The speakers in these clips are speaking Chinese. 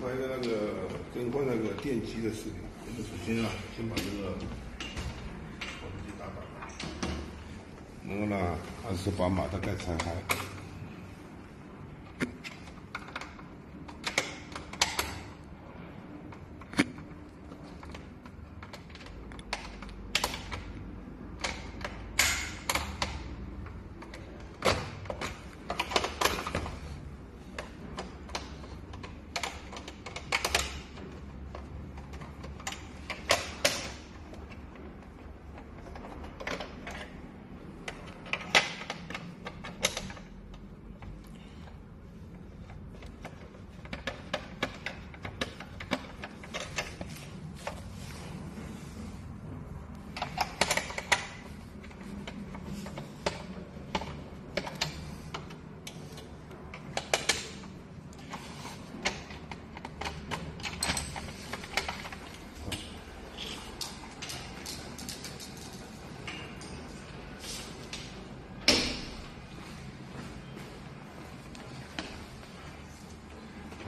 拍一个那个更换那个电机的视频。我们首先啊，先把这个发动机打倒，然后呢，还是把马达盖拆开。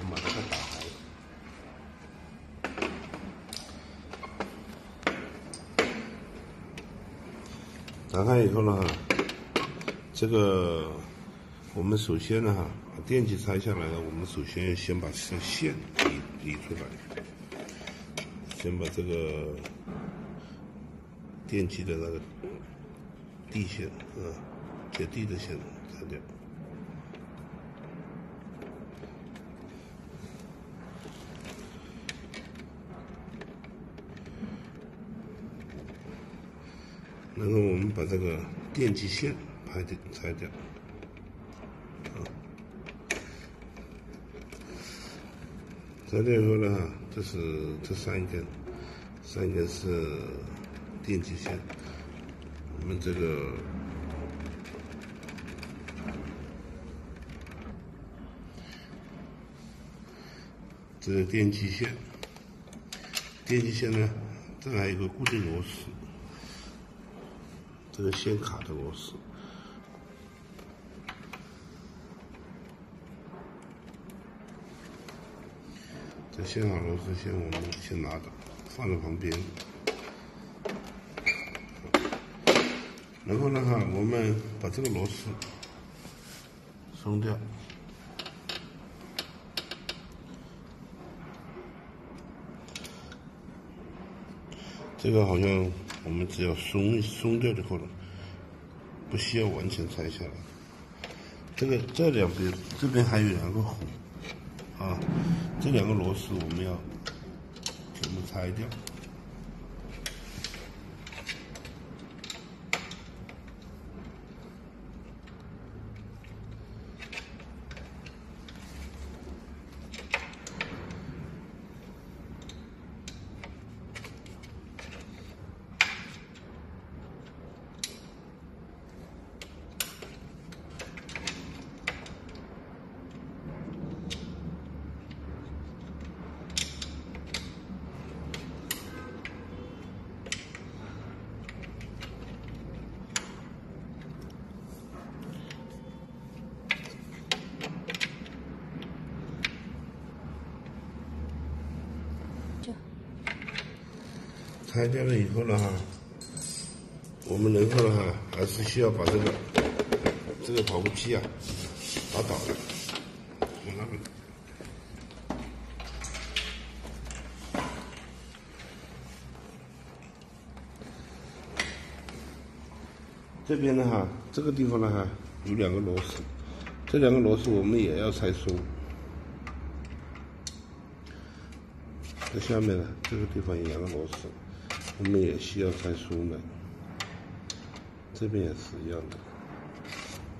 把这个打开，打开以后呢，这个我们首先呢，把电机拆下来呢，我们首先要先把这线理出来，先把这个电机的那个地线接地的线拆掉。然后我们把这个电机线拆掉，拆掉以后呢，这三根是电机线，我们这个电机线呢，这还有一个固定螺丝。这个线卡的螺丝，这线卡螺丝线我们先拿着，放在旁边。然后呢我们把这个螺丝松掉。这个好像我们只要松掉就够了，不需要完全拆下来。这两边，这边还有两个孔啊，这两个螺丝我们要全部拆掉。拆掉了以后呢我们然后呢还是需要把这个跑步机啊打倒了。这边呢这个地方呢有两个螺丝，这两个螺丝我们也要拆松。这下面呢这个地方有两个螺丝，我们也需要拆松的。这边也是一样的，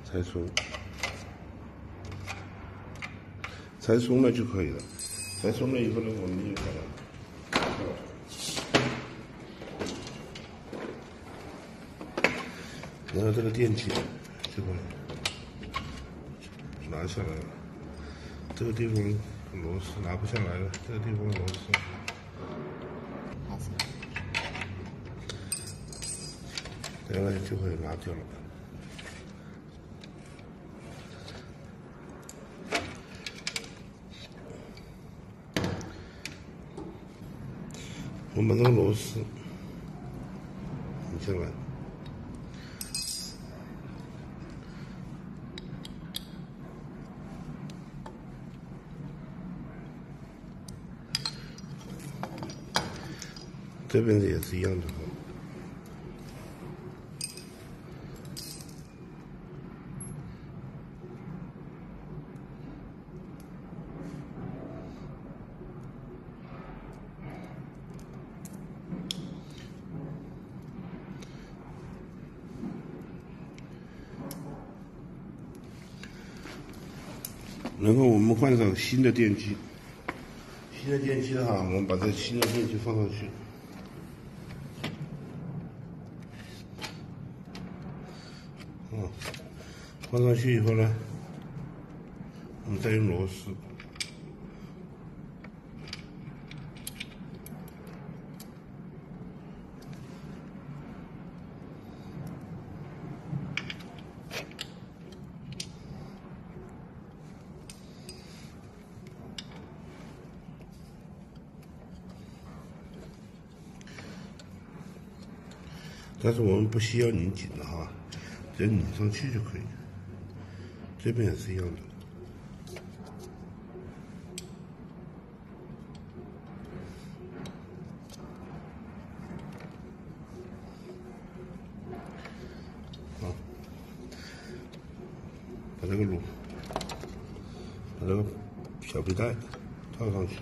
拆松，拆松了就可以了。拆松了以后呢，我们就把它打开。然后这个电机就会拿下来了，这个地方螺丝拿不下来了，这个地方螺丝，然后就会拿掉了。我们把这个螺丝拧下来，这边也是一样的哈。然后我们换上新的电机，新的电机的话，我们把这新的电机放上去，放上去以后呢，我们再用螺丝，但是我们不需要拧紧的哈，只要拧上去就可以。这边也是一样的。把这个把这个小皮带套上去。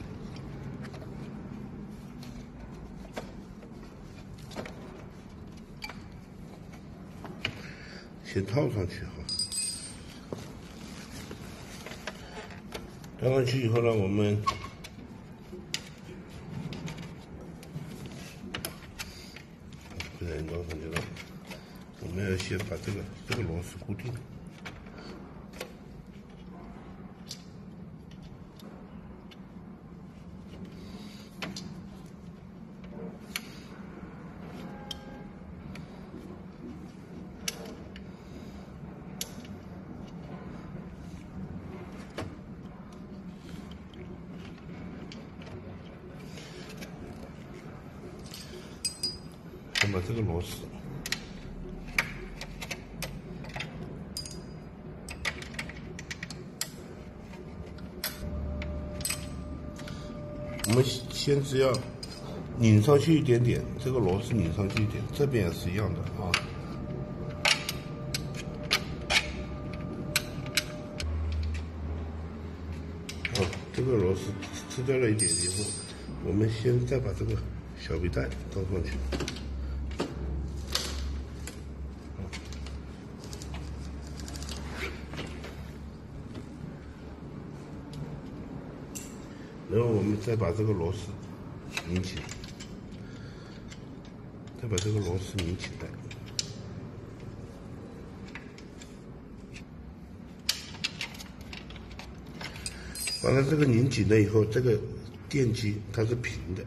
先套上去哈，套上去以后呢，我们不然套上去了，我们要先把这个螺丝固定。先把这个螺丝，我们先只要拧上去一点点，这个螺丝拧上去一点，这边也是一样的啊。这个螺丝吃掉了一点以后，我们再把这个小皮带套上去。然后我们再把这个螺丝拧起来，再把这个螺丝拧起来。完了，这个拧紧了以后，这个电机它是平的，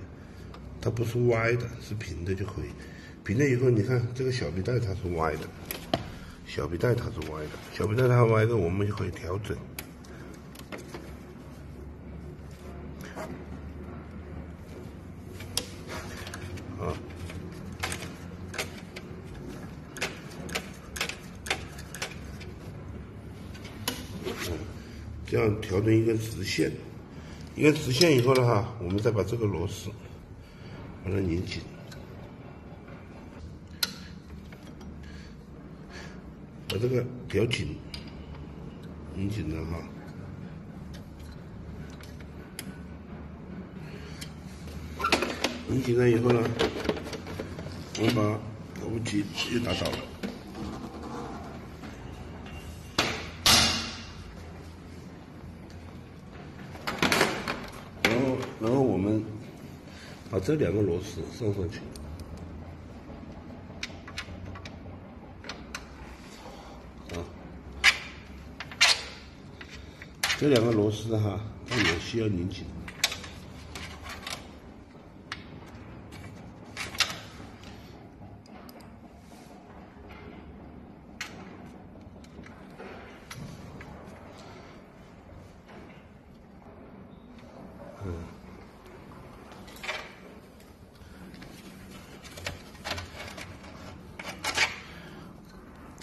它不是歪的，是平的就可以。平了以后，你看这个小皮带它是歪的，小皮带它是歪的，小皮带它歪的，我们就可以调整。这样调成一根直线，一根直线以后呢，哈，我们再把这个螺丝把它拧紧，把这个调紧，拧紧了哈。拧紧了以后呢，我们把跑步机又打倒了。然后我们把这两个螺丝上去，这两个螺丝哈，它也需要拧紧。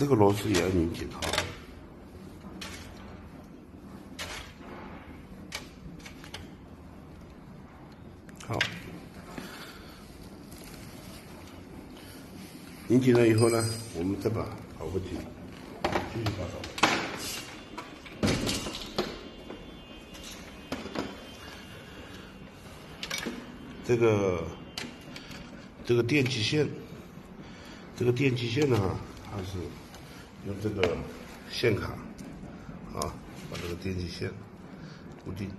这个螺丝也要拧紧哈。好，拧紧了以后呢，我们再把跑步机继续打扫。这个电极线，呢，它是用这个线卡啊，把这个电极线固定。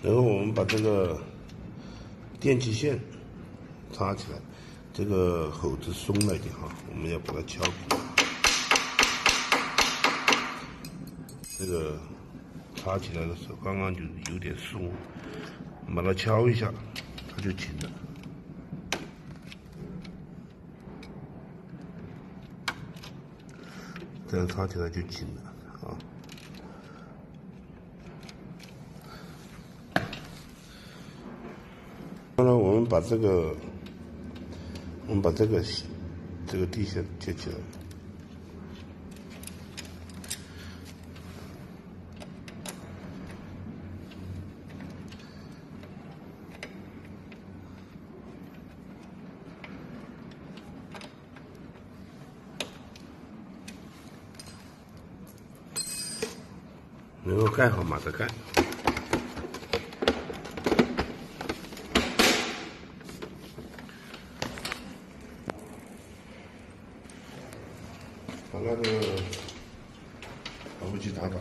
然后我们把这个电极线插起来，这个口子松了一点哈，我们要把它敲平。这个插起来的时候，刚刚就有点松，把它敲一下，它就紧了。这样插起来就紧了啊。当然，我们把这个地线接起来。然后盖好马达盖。把那个跑步机打倒。